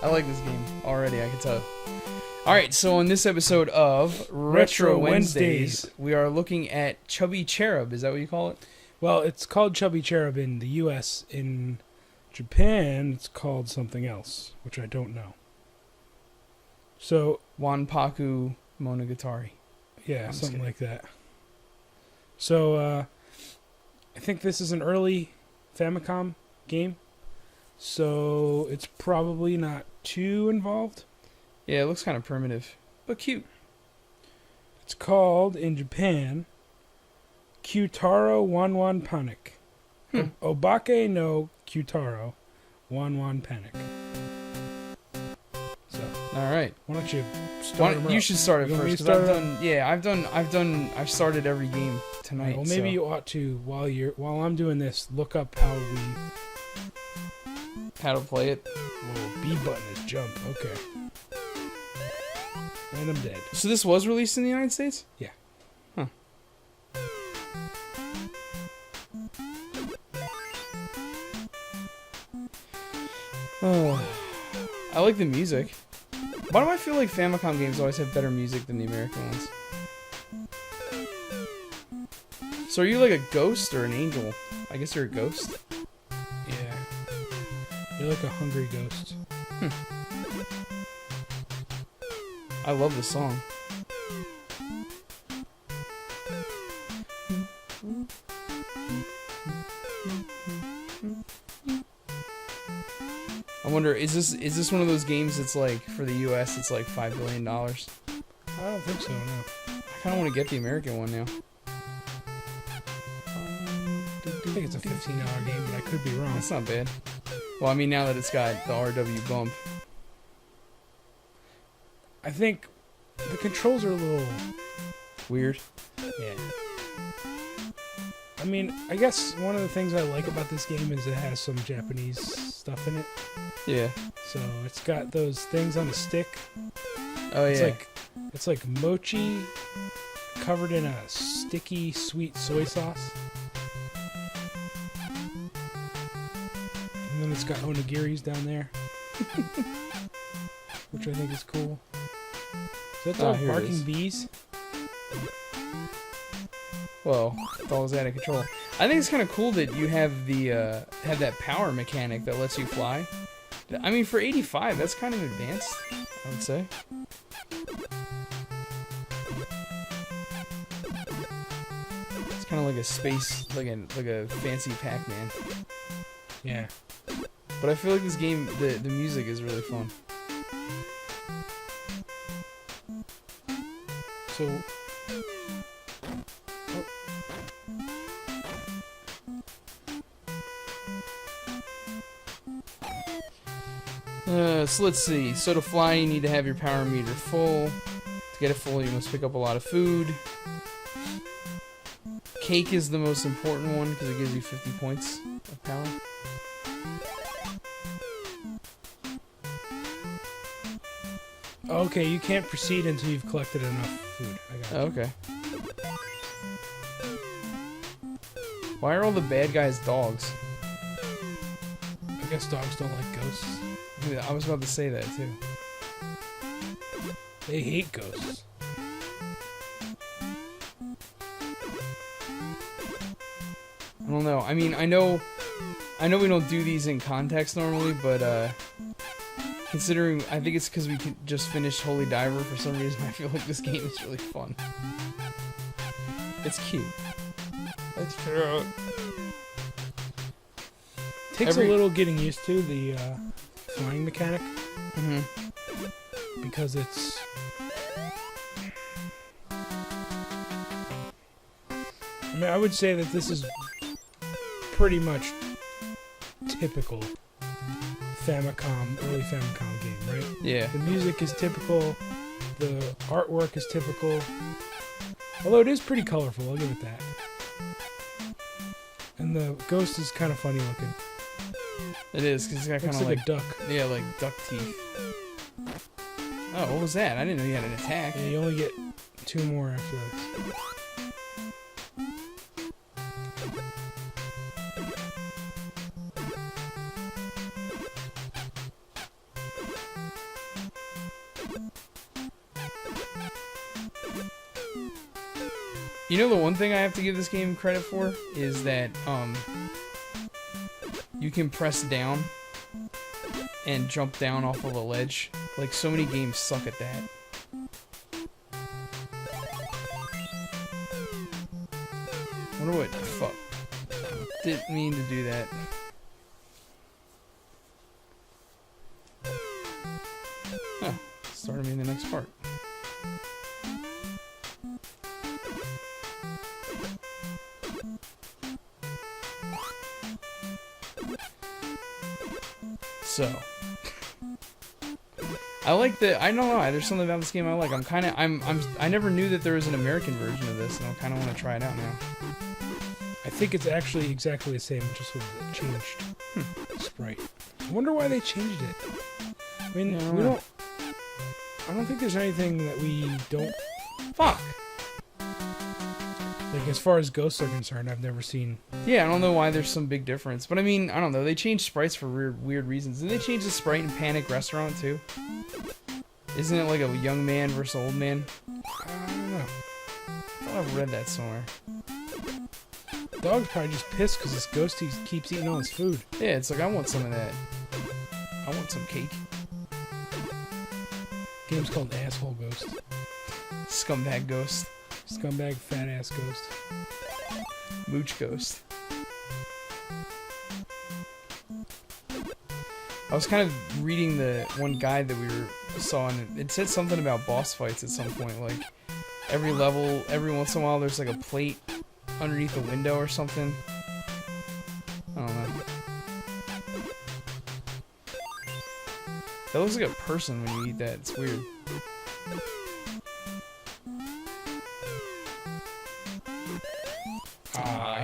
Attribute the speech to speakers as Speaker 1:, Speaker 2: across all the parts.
Speaker 1: I like this game already, I can tell. Alright, so on this episode of Retro Wednesdays, we are looking at Chubby Cherub. Is that what you call it?
Speaker 2: Well, it's called Chubby Cherub in the U.S. In Japan, it's called something else, which I don't know. So
Speaker 1: Wanpaku Monogatari.
Speaker 2: Yeah, something like that. So, I think this is an early Famicom game, so it's probably not too involved.
Speaker 1: Yeah, it looks kind of primitive, but cute.
Speaker 2: It's called, in Japan, Kyutaro Wanwan Panic. Obake no Kyutaro Wanwan Panic. So,
Speaker 1: all right.
Speaker 2: Why don't you start?
Speaker 1: You should start it first, because I've started every game tonight.
Speaker 2: Well, maybe you ought to, while I'm doing this, look up how
Speaker 1: to play it.
Speaker 2: Well, B button is jump. Okay. And I'm dead.
Speaker 1: So this was released in the United States?
Speaker 2: Yeah.
Speaker 1: Huh. Oh, I like the music. Why do I feel like Famicom games always have better music than the American ones? So are you like a ghost or an angel? I guess you're a ghost.
Speaker 2: Yeah. You're like a hungry ghost.
Speaker 1: I love this song. I wonder, is this one of those games that's like, for the US, it's like $5 billion? I
Speaker 2: don't think so, no.
Speaker 1: I kind of want to get the American one now.
Speaker 2: I think it's a $15 game, but I could be wrong.
Speaker 1: That's not bad. Well, I mean, now that it's got the RW bump.
Speaker 2: I think the controls are a little
Speaker 1: weird.
Speaker 2: Yeah. I mean, I guess one of the things I like about this game is it has some Japanese stuff in it.
Speaker 1: Yeah.
Speaker 2: So it's got those things on a stick.
Speaker 1: Oh yeah.
Speaker 2: It's like mochi covered in a sticky sweet soy sauce. And then it's got onigiris down there. Which I think is cool. So that's all barking bees.
Speaker 1: Well, it all was out of control. I think it's kind of cool that you have the have that power mechanic that lets you fly. I mean, for 85, that's kind of advanced, I would say. It's kind of like a space, like a fancy Pac-Man.
Speaker 2: Yeah.
Speaker 1: But I feel like this game, the music is really fun.
Speaker 2: So,
Speaker 1: so let's see. So to fly, you need to have your power meter full. To get it full, you must pick up a lot of food. Cake is the most important one because it gives you 50 points of power.
Speaker 2: Okay, you can't proceed until you've collected enough food. I got it.
Speaker 1: Okay. Why are all the bad guys dogs?
Speaker 2: I guess dogs don't like ghosts.
Speaker 1: Yeah, I was about to say that too.
Speaker 2: They hate ghosts.
Speaker 1: I don't know. I mean, I know we don't do these in context normally, but considering, I think it's because we just finished Holy Diver for some reason, I feel like this game is really fun. It's cute. It's cute.
Speaker 2: Takes a little getting used to the flying mechanic. Because it's... I mean, I would say that this is pretty much typical early Famicom game, right?
Speaker 1: Yeah.
Speaker 2: The music is typical, the artwork is typical, although it is pretty colorful, I'll give it that. And the ghost is kind of funny looking.
Speaker 1: It is, because it's got kind of
Speaker 2: like a duck.
Speaker 1: Yeah, like duck teeth. Oh, what was that? I didn't know you had an attack.
Speaker 2: Yeah, you only get 2 more after this.
Speaker 1: You know the one thing I have to give this game credit for is that you can press down and jump down off of a ledge. Like, so many games suck at that. Wonder what... Fuck. Didn't mean to do that. Huh. Started me in the next part. So, I like the. I don't know why. There's something about this game I like. I never knew that there was an American version of this, and I kind of want to try it out now.
Speaker 2: I think it's actually exactly the same, just with the changed sprite. I wonder why they changed it. I mean,
Speaker 1: Yeah,
Speaker 2: we don't. I don't think there's anything that we don't.
Speaker 1: Fuck.
Speaker 2: Like, as far as ghosts are concerned, I've never seen.
Speaker 1: Yeah, I don't know why there's some big difference, but I mean, I don't know. They changed sprites for weird reasons. Did they change the sprite in Panic Restaurant too? Isn't it like a young man versus old man?
Speaker 2: I don't know.
Speaker 1: I thought I've read that somewhere.
Speaker 2: Dog's probably just pissed because this ghost keeps eating all his food.
Speaker 1: Yeah, it's like, I want some of that. I want some cake.
Speaker 2: Game's called Asshole Ghost.
Speaker 1: Scumbag Ghost.
Speaker 2: Scumbag fat ass ghost.
Speaker 1: Mooch Ghost. I was kind of reading the one guide that we saw, and it said something about boss fights at some point. Like, every level, every once in a while, there's like a plate underneath a window or something. I don't know. That looks like a person when you eat that. It's weird.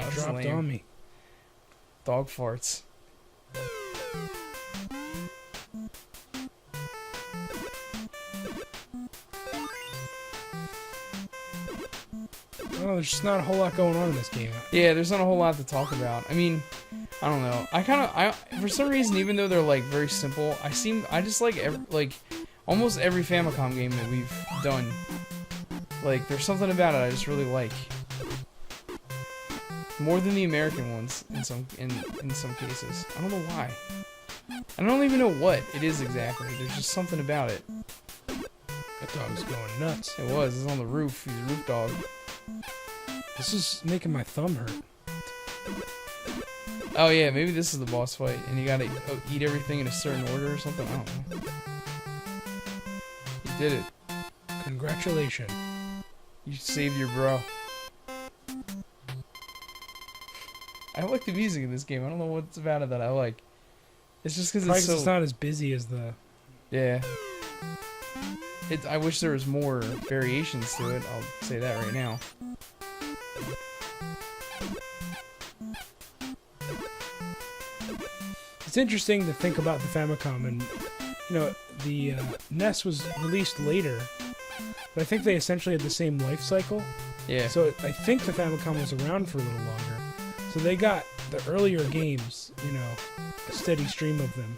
Speaker 2: It dropped
Speaker 1: lame.
Speaker 2: on me.
Speaker 1: Dog farts.
Speaker 2: Well, there's just not a whole lot going on in this game.
Speaker 1: Yeah, there's not a whole lot to talk about. I mean, I don't know. For some reason, even though they're like very simple, I just like almost every Famicom game that we've done. Like, there's something about it I just really like. More than the American ones in some cases. I don't know why. I don't even know what it is exactly. There's just something about it.
Speaker 2: That dog's going nuts.
Speaker 1: It was. It's on the roof. He's a roof dog.
Speaker 2: This is making my thumb hurt.
Speaker 1: Oh yeah, maybe this is the boss fight, and you gotta eat everything in a certain order or something. I don't know. You did it.
Speaker 2: Congratulations.
Speaker 1: You saved your bro. I like the music in this game. I don't know what's about it that I like. It's just because it's so...
Speaker 2: it's not as busy as the...
Speaker 1: Yeah. I wish there was more variations to it. I'll say that right now.
Speaker 2: It's interesting to think about the Famicom, and you know, the NES was released later, but I think they essentially had the same life cycle.
Speaker 1: Yeah.
Speaker 2: So I think the Famicom was around for a little longer. So they got the earlier games, you know, a steady stream of them.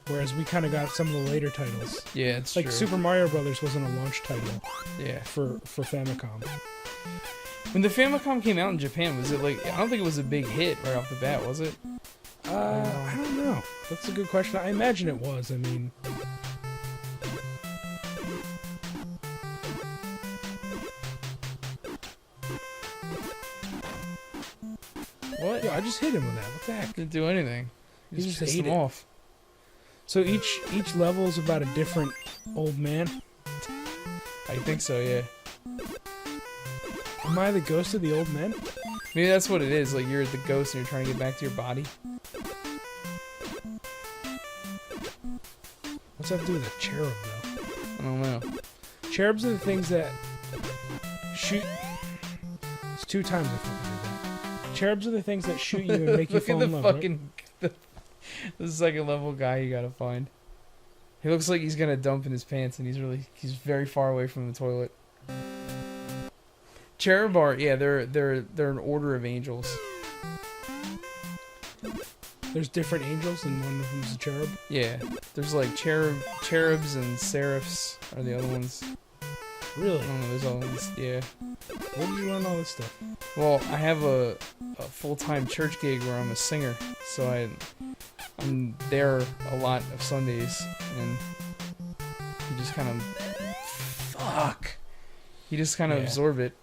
Speaker 2: Whereas we kind of got some of the later titles.
Speaker 1: Yeah, it's
Speaker 2: like
Speaker 1: true.
Speaker 2: Super Mario Brothers wasn't a launch title.
Speaker 1: Yeah.
Speaker 2: For Famicom.
Speaker 1: When the Famicom came out in Japan, was it like... I don't think it was a big hit right off the bat, was it?
Speaker 2: I don't know. That's a good question. I imagine it was. I mean...
Speaker 1: What?
Speaker 2: Yo, I just hit him with that. What the heck?
Speaker 1: Didn't do anything. You just pissed
Speaker 2: ate
Speaker 1: him
Speaker 2: it.
Speaker 1: off.
Speaker 2: So each level is about a different old man?
Speaker 1: I think so, yeah.
Speaker 2: Am I the ghost of the old men?
Speaker 1: Maybe that's what it is. Like, you're the ghost and you're trying to get back to your body.
Speaker 2: What's that have to do with a cherub, though?
Speaker 1: I don't know.
Speaker 2: Cherubs are the things that shoot... It's 2 times I fucking did that. Cherubs are the things that shoot you and make you
Speaker 1: Look
Speaker 2: fall
Speaker 1: at
Speaker 2: in
Speaker 1: the
Speaker 2: love,
Speaker 1: fucking... The second level guy you gotta find. He looks like he's gonna dump in his pants and he's very far away from the toilet. Cherub are, yeah, they're an order of angels.
Speaker 2: There's different angels and one of them's a cherub?
Speaker 1: Yeah. There's like cherubs and seraphs are the other ones.
Speaker 2: Really?
Speaker 1: I don't know, there's other ones, yeah.
Speaker 2: Where did you learn all this stuff?
Speaker 1: Well, I have a full-time church gig where I'm a singer, so I'm there a lot of Sundays, and you just kind of absorb it.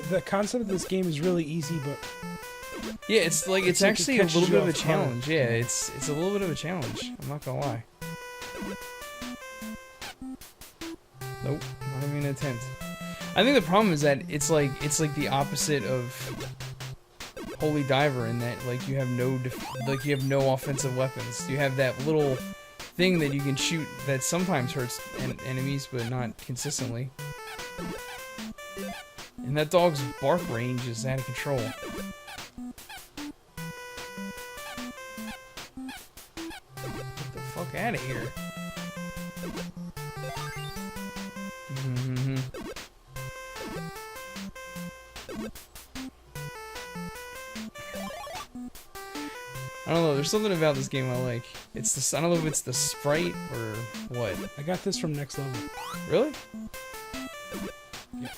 Speaker 2: The concept of this game is really easy, but
Speaker 1: yeah, it's like it's
Speaker 2: like
Speaker 1: actually
Speaker 2: it
Speaker 1: a
Speaker 2: catches
Speaker 1: little
Speaker 2: you
Speaker 1: bit of a
Speaker 2: off guard.
Speaker 1: challenge. Yeah, it's a little bit of a challenge. I'm not gonna lie. Nope, not even an attempt. I think the problem is that it's like the opposite of Holy Diver in that like you have no offensive weapons. You have that little thing that you can shoot that sometimes hurts enemies, but not consistently. And that dog's bark range is out of control. Get the fuck out of here. I don't know, there's something about this game I like. It's the, I don't know if it's the sprite or what.
Speaker 2: I got this from Next Level.
Speaker 1: Really?
Speaker 2: Yeah.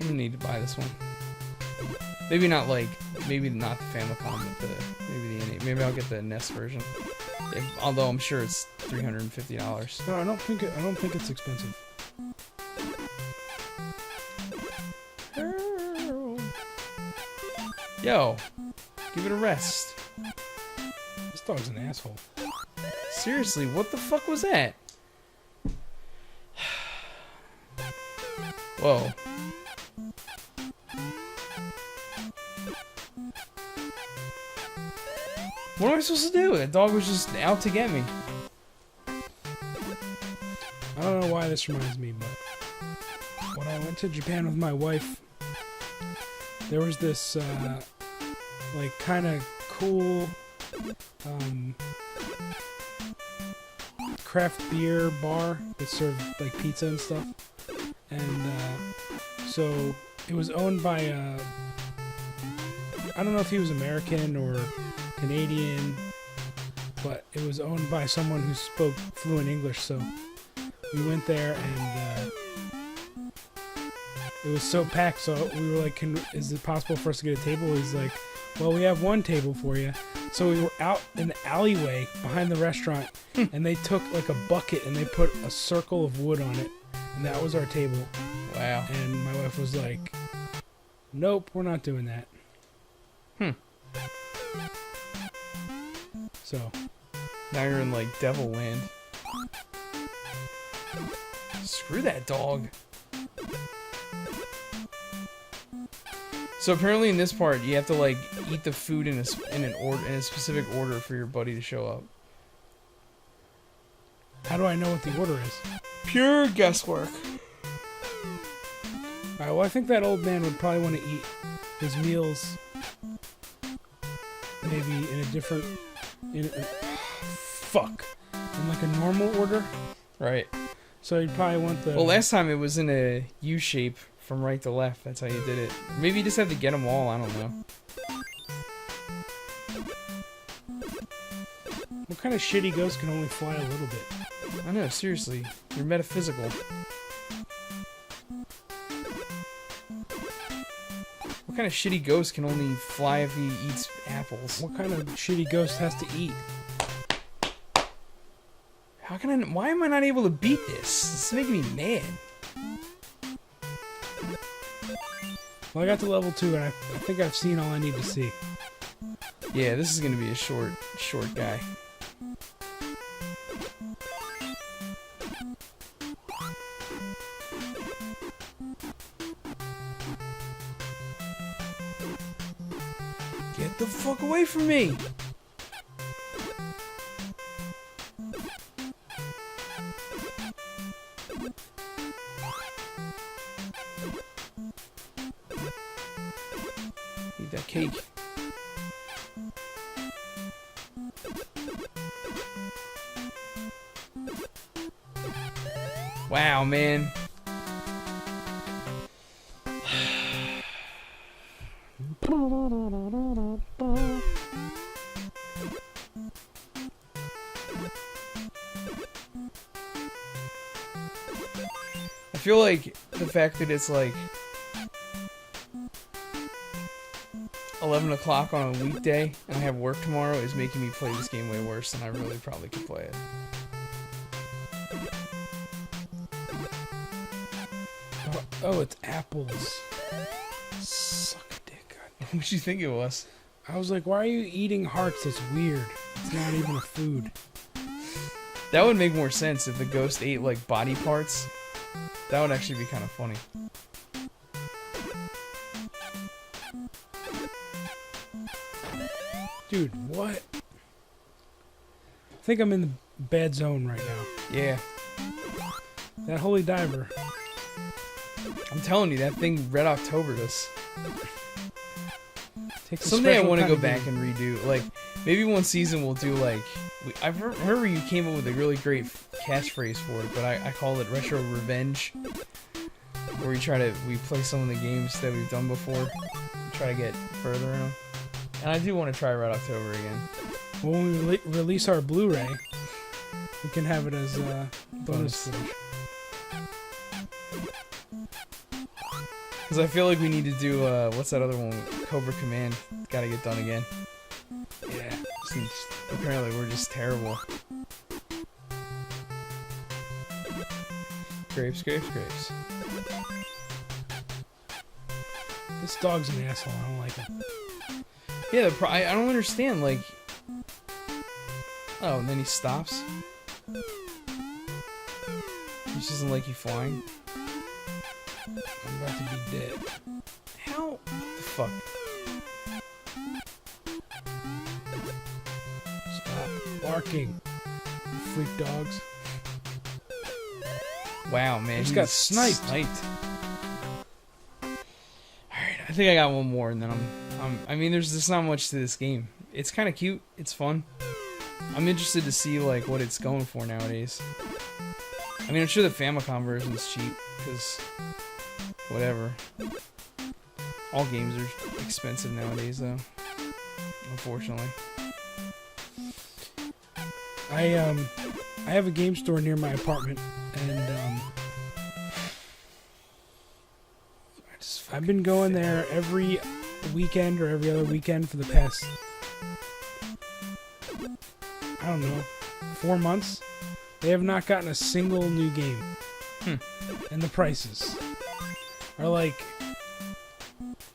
Speaker 1: I'm gonna need to buy this one. Maybe not the Famicom, but maybe I'll get the NES version. Although I'm sure it's $350.
Speaker 2: No, I don't think it's expensive.
Speaker 1: Yo, give it a rest.
Speaker 2: This dog's an asshole.
Speaker 1: Seriously, what the fuck was that? Whoa. What am I supposed to do? That dog was just out to get me.
Speaker 2: I don't know why this reminds me, but when I went to Japan with my wife, there was this like kind of cool craft beer bar that served like pizza and stuff, and so it was owned by I don't know if he was American or Canadian, but it was owned by someone who spoke fluent English. So we went there, and it was so packed. So we were like, "Is it possible for us to get a table?" He's like, "Well, we have one table for you." So we were out in the alleyway behind the restaurant, and they took like a bucket and they put a circle of wood on it, and that was our table.
Speaker 1: Wow.
Speaker 2: And my wife was like, "Nope, we're not doing that." So
Speaker 1: Now you're in like Devil Land. Screw that dog. So apparently in this part you have to like eat the food in a specific order for your buddy to show up.
Speaker 2: how do I know what the order is?
Speaker 1: Pure guesswork.
Speaker 2: Alright, well, I think that old man would probably want to eat his meals maybe in a different... fuck. In like a normal order.
Speaker 1: Right.
Speaker 2: So you'd probably want the...
Speaker 1: Well, last time it was in a U shape from right to left. That's how you did it. Maybe you just have to get them all. I don't know.
Speaker 2: What kind of shitty ghost can only fly a little bit?
Speaker 1: I know, seriously. You're metaphysical. What kind of shitty ghost can only fly if he eats apples?
Speaker 2: What kind of shitty ghost has to eat?
Speaker 1: How can I... Why am I not able to beat this? This is making me mad.
Speaker 2: Well, I got to level 2, and I think I've seen all I need to see.
Speaker 1: Yeah, this is gonna be a short guy. Get the fuck away from me! Eat that cake. Wow, man. feel like the fact that it's like 11 o'clock on a weekday and I have work tomorrow is making me play this game way worse than I really probably could play it.
Speaker 2: Oh, it's apples. Suck a dick.
Speaker 1: What did you think it was?
Speaker 2: I was like, why are you eating hearts? That's weird. It's not even a food.
Speaker 1: That would make more sense if the ghost ate like body parts. That would actually be kind of funny.
Speaker 2: Dude, what? I think I'm in the bad zone right now.
Speaker 1: Yeah.
Speaker 2: That holy diver.
Speaker 1: I'm telling you, that thing Red Octobered us.
Speaker 2: Takes a
Speaker 1: Someday I
Speaker 2: special
Speaker 1: want to
Speaker 2: kind
Speaker 1: go
Speaker 2: of
Speaker 1: back
Speaker 2: game.
Speaker 1: and redo, like, maybe one season we'll do, like, I remember you came up with a really great catchphrase for it, but I call it Retro Revenge, where we play some of the games that we've done before, try to get further in them. And I do want to try Red October again.
Speaker 2: Well, when we release our Blu-ray, we can have it as a bonus footage.
Speaker 1: Because I feel like we need to do, what's that other one? Cobra Command. Gotta get done again.
Speaker 2: Yeah.
Speaker 1: Since apparently we're just terrible. Grapes, grapes, grapes.
Speaker 2: This dog's an asshole. I don't like him.
Speaker 1: Yeah, I don't understand, like... Oh, and then he stops? He just doesn't like you flying?
Speaker 2: I'm about to be dead.
Speaker 1: How? What the fuck?
Speaker 2: Stop barking. Freak dogs.
Speaker 1: Wow, man.
Speaker 2: Just
Speaker 1: he
Speaker 2: got
Speaker 1: was
Speaker 2: sniped.
Speaker 1: Alright, I think I got one more, and then I mean, there's just not much to this game. It's kind of cute. It's fun. I'm interested to see, like, what it's going for nowadays. I mean, I'm sure the Famicom version is cheap, because... Whatever. All games are expensive nowadays, though. Unfortunately.
Speaker 2: I have a game store near my apartment, and I've been going there every weekend or every other weekend for the past, I don't know, 4 months. They have not gotten a single new game. And the prices are like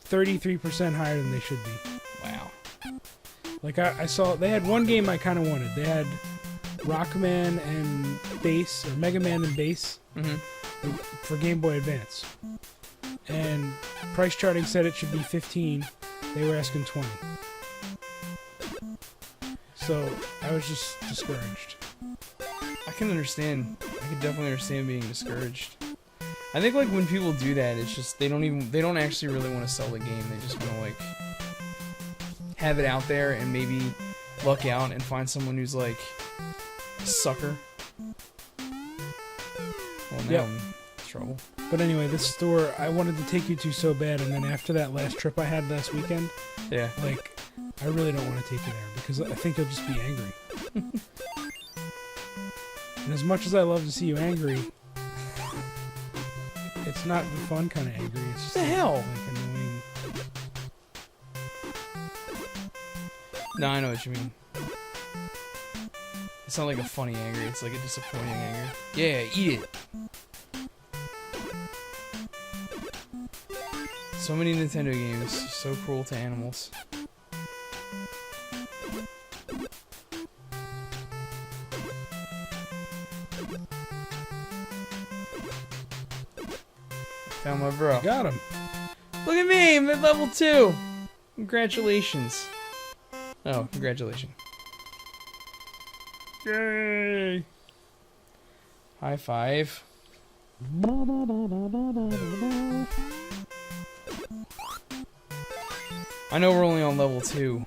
Speaker 2: 33% higher than they should be.
Speaker 1: Wow.
Speaker 2: Like I saw, they had one game I kind of wanted. They had Rockman and Bass, or Mega Man and Bass, for Game Boy Advance. And price charting said it should be 15. They were asking 20. So I was just discouraged.
Speaker 1: I can understand. I can definitely understand being discouraged. I think, like, when people do that, it's just they don't actually really want to sell the game. They just want to, like, have it out there and maybe luck out and find someone who's, like, a sucker. Well, now I'm in trouble.
Speaker 2: But anyway, this store I wanted to take you to so bad, and then after that last trip I had last weekend,
Speaker 1: Yeah.
Speaker 2: like, I really don't want to take you there because I think you'll just be angry. And as much as I love to see you angry, it's not the fun kind of angry. It's just
Speaker 1: The hell?
Speaker 2: like annoying.
Speaker 1: No, I know what you mean. It's not like a funny angry, it's like a disappointing angry. Yeah, eat it. So many Nintendo games, so cruel to animals. Found my bro.
Speaker 2: Got him.
Speaker 1: Look at me, I'm at level 2. Congratulations. Oh, congratulations. Yay! High five. I know we're only on level 2,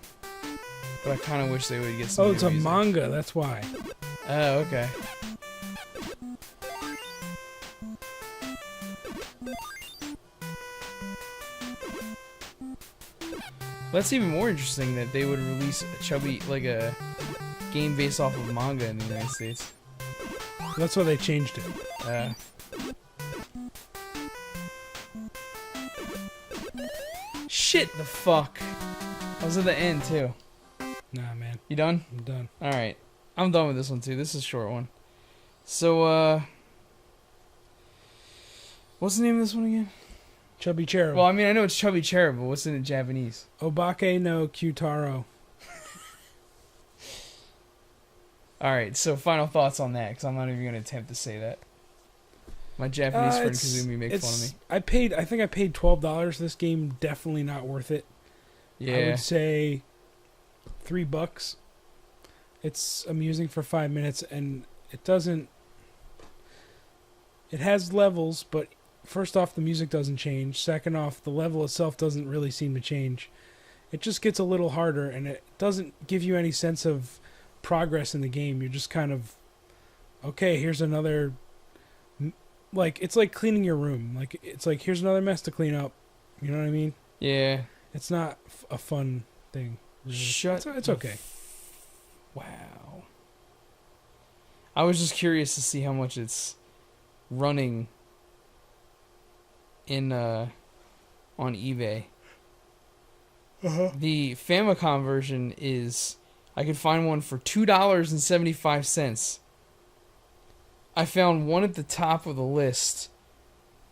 Speaker 1: but I kind of wish they would get some.
Speaker 2: Oh,
Speaker 1: new
Speaker 2: it's a
Speaker 1: music.
Speaker 2: manga. That's why.
Speaker 1: Oh, okay. That's even more interesting that they would release a Chubby, like a game based off of manga in the United States.
Speaker 2: That's why they changed it.
Speaker 1: shit, the fuck. I was at the end, too.
Speaker 2: Nah, man.
Speaker 1: You done?
Speaker 2: I'm done.
Speaker 1: Alright. I'm done with this one, too. This is a short one. So, what's the name of this one again?
Speaker 2: Chubby Cherub.
Speaker 1: Well, I mean, I know it's Chubby Cherub, but what's it in Japanese?
Speaker 2: Obake no Kyutaro.
Speaker 1: Alright, so final thoughts on that, because I'm not even going to attempt to say that. My Japanese friend Kazumi makes fun of me.
Speaker 2: I think I paid $12. This game, definitely not worth it.
Speaker 1: Yeah.
Speaker 2: I would say $3. It's amusing for 5 minutes, and it doesn't... It has levels, but first off, the music doesn't change. Second off, the level itself doesn't really seem to change. It just gets a little harder, and it doesn't give you any sense of progress in the game. You're just kind of, okay, here's another... Like, it's like cleaning your room. Like, it's like, here's another mess to clean up. You know what I mean?
Speaker 1: Yeah.
Speaker 2: It's not a fun thing. Really. It's okay.
Speaker 1: Wow. I was just curious to see how much it's running in on eBay.
Speaker 2: Uh-huh.
Speaker 1: The Famicom version is, I could find one for $2.75. I found one at the top of the list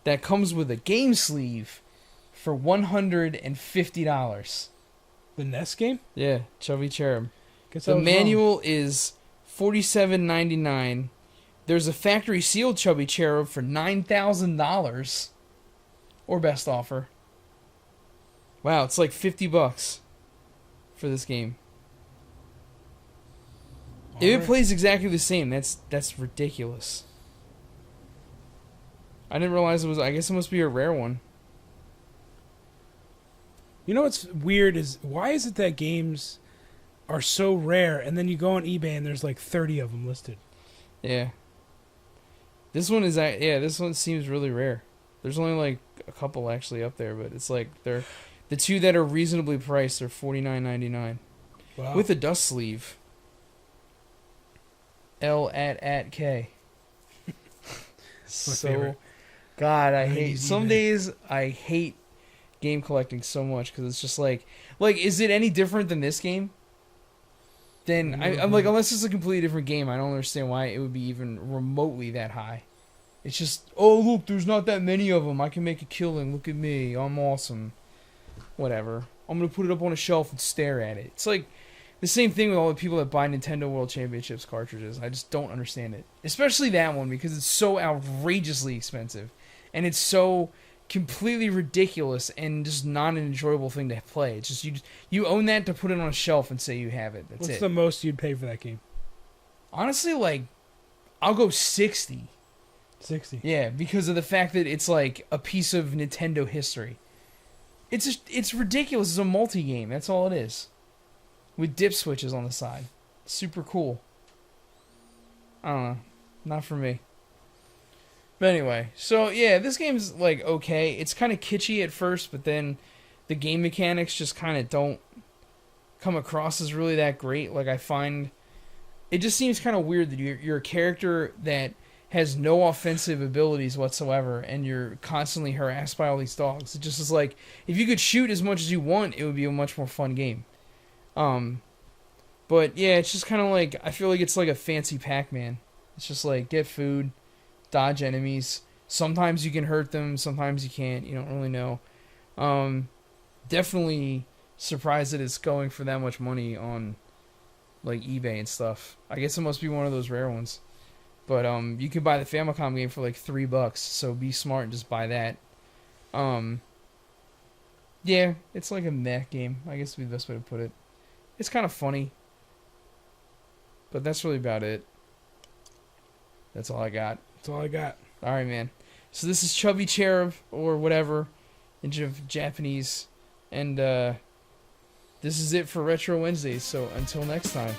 Speaker 1: that comes with a game sleeve for $150.
Speaker 2: The NES game?
Speaker 1: Yeah, Chubby Cherub.
Speaker 2: Guess
Speaker 1: The manual is $47.99. There's a factory sealed Chubby Cherub for $9,000, or best offer. Wow, it's like $50 for this game. If it plays exactly the same, that's ridiculous. I didn't realize it was. I guess it must be a rare one.
Speaker 2: You know what's weird is, why is it that games are so rare, and then you go on eBay and there's like 30 of them listed?
Speaker 1: Yeah. This one is. Yeah, this one seems really rare. There's only like a couple actually up there, but it's like they're the two that are reasonably priced are $49.99
Speaker 2: Wow.
Speaker 1: with a dust sleeve. L at K. So,
Speaker 2: favorite.
Speaker 1: God, I hate.
Speaker 2: 90s
Speaker 1: Some
Speaker 2: eBay.
Speaker 1: days I hate game collecting so much because it's just like, is it any different than this game? Then I'm like, unless it's a completely different game, I don't understand why it would be even remotely that high. It's just, oh look, there's not that many of them. I can make a killing. Look at me, I'm awesome. Whatever. I'm gonna put it up on a shelf and stare at it. It's like the same thing with all the people that buy Nintendo World Championships cartridges. I just don't understand it. Especially that one, because it's so outrageously expensive. And it's so completely ridiculous and just not an enjoyable thing to play. It's just, you own that to put it on a shelf and say you have it. That's it.
Speaker 2: What's the most you'd pay for that game?
Speaker 1: Honestly, like, I'll go 60.
Speaker 2: 60.
Speaker 1: Yeah, because of the fact that it's like a piece of Nintendo history. It's ridiculous. It's a multi-game. That's all it is. With dip switches on the side. Super cool. I don't know. Not for me. But anyway, so yeah, this game's like okay. It's kind of kitschy at first, but then the game mechanics just kind of don't come across as really that great. Like, I find it just seems kind of weird that you're a character that has no offensive abilities whatsoever, and you're constantly harassed by all these dogs. It just is like, if you could shoot as much as you want, it would be a much more fun game. But yeah, it's just kind of like, I feel like it's like a fancy Pac-Man. It's just like, get food, dodge enemies. Sometimes you can hurt them, sometimes you can't. You don't really know. Definitely surprised that it's going for that much money on like eBay and stuff. I guess it must be one of those rare ones. But you can buy the Famicom game for like $3, so be smart and just buy that. Yeah, it's like a meh game, I guess would be the best way to put it. It's kind of funny. But that's really about it. That's all I got.
Speaker 2: That's all I got.
Speaker 1: Alright, man. So this is Chubby Cherub, or whatever, in Japanese. And this is it for Retro Wednesdays, so until next time.